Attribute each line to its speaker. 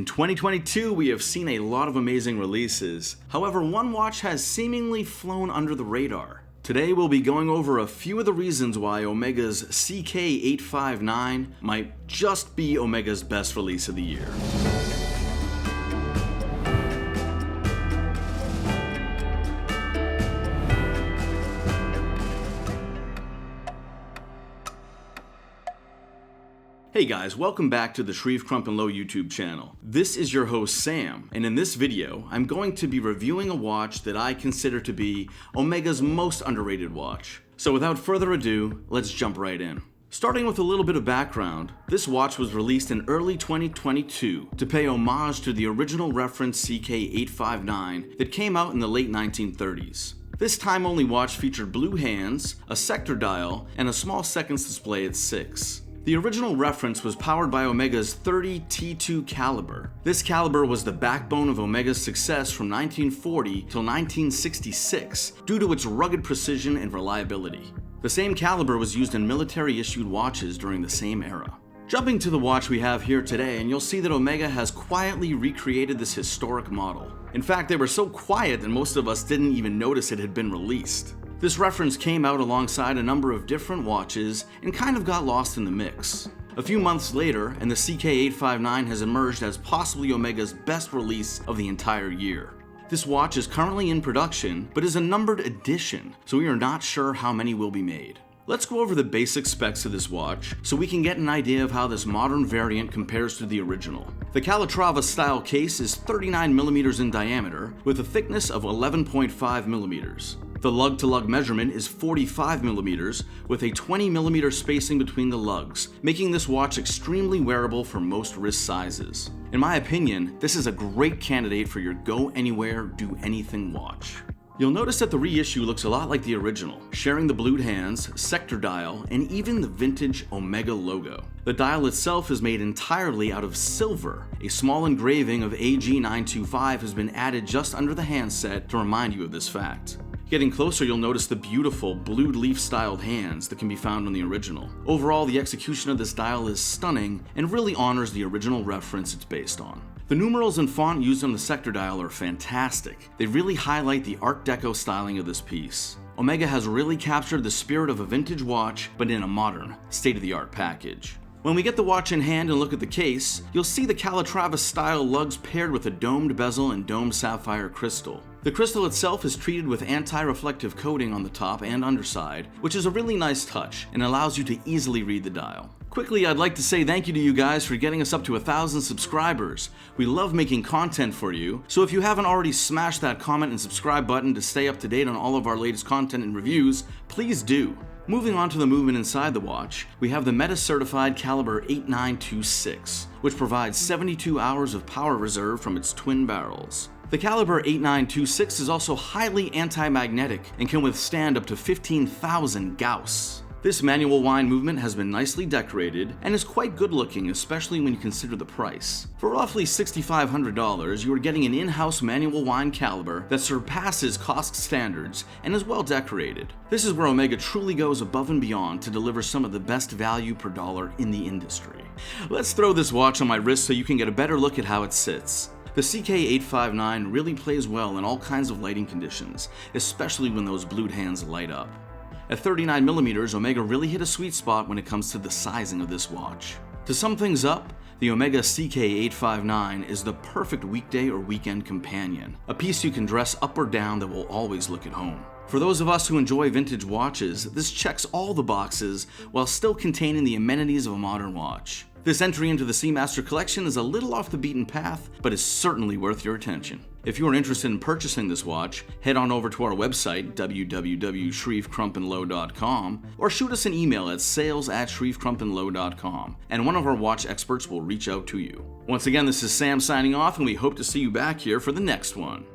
Speaker 1: In 2022, we have seen a lot of amazing releases. However, one watch has seemingly flown under the radar. Today, we'll be going over a few of the reasons why Omega's CK859 might just be Omega's best release of the year. Hey guys, welcome back to the Shreve Crump and Low YouTube channel. This is your host Sam, and in this video, I'm going to be reviewing a watch that I consider to be Omega's most underrated watch. So without further ado, let's jump right in. Starting with a little bit of background, this watch was released in early 2022 to pay homage to the original reference CK859 that came out in the late 1930s. This time-only watch featured blue hands, a sector dial, and a small seconds display at 6. The original reference was powered by Omega's 30 T2 caliber. This caliber was the backbone of Omega's success from 1940 till 1966 due to its rugged precision and reliability. The same caliber was used in military-issued watches during the same era. Jumping to the watch we have here today, and you'll see that Omega has quietly recreated this historic model. In fact, they were so quiet that most of us didn't even notice it had been released. This reference came out alongside a number of different watches and kind of got lost in the mix. A few months later, and the CK859 has emerged as possibly Omega's best release of the entire year. This watch is currently in production, but is a numbered edition, so we are not sure how many will be made. Let's go over the basic specs of this watch so we can get an idea of how this modern variant compares to the original. The Calatrava style case is 39mm in diameter with a thickness of 11.5mm. The lug-to-lug measurement is 45mm with a 20mm spacing between the lugs, making this watch extremely wearable for most wrist sizes. In my opinion, this is a great candidate for your go anywhere, do anything watch. You'll notice that the reissue looks a lot like the original, sharing the blued hands, sector dial, and even the vintage Omega logo. The dial itself is made entirely out of silver. A small engraving of AG925 has been added just under the handset to remind you of this fact. Getting closer, you'll notice the beautiful blued leaf-styled hands that can be found on the original. Overall, the execution of this dial is stunning and really honors the original reference it's based on. The numerals and font used on the sector dial are fantastic. They really highlight the Art Deco styling of this piece. Omega has really captured the spirit of a vintage watch, but in a modern, state-of-the-art package. When we get the watch in hand and look at the case, you'll see the Calatrava style lugs paired with a domed bezel and domed sapphire crystal. The crystal itself is treated with anti-reflective coating on the top and underside, which is a really nice touch and allows you to easily read the dial. Quickly, I'd like to say thank you to you guys for getting us up to 1,000 subscribers. We love making content for you, so if you haven't already smashed that comment and subscribe button to stay up to date on all of our latest content and reviews, please do. Moving on to the movement inside the watch, we have the Meta-certified caliber 8926, which provides 72 hours of power reserve from its twin barrels. The caliber 8926 is also highly anti-magnetic and can withstand up to 15,000 Gauss. This manual wind movement has been nicely decorated and is quite good looking, especially when you consider the price. For roughly $6,500, you are getting an in-house manual wind caliber that surpasses cost standards and is well decorated. This is where Omega truly goes above and beyond to deliver some of the best value per dollar in the industry. Let's throw this watch on my wrist so you can get a better look at how it sits. The CK859 really plays well in all kinds of lighting conditions, especially when those blued hands light up. At 39mm, Omega really hit a sweet spot when it comes to the sizing of this watch. To sum things up, the Omega CK859 is the perfect weekday or weekend companion, a piece you can dress up or down that will always look at home. For those of us who enjoy vintage watches, this checks all the boxes while still containing the amenities of a modern watch. This entry into the Seamaster collection is a little off the beaten path, but is certainly worth your attention. If you are interested in purchasing this watch, head on over to our website, www.shrevecrumpandlow.com, or shoot us an email at sales@shrevecrumpandlow.com, and one of our watch experts will reach out to you. Once again, this is Sam signing off, and we hope to see you back here for the next one.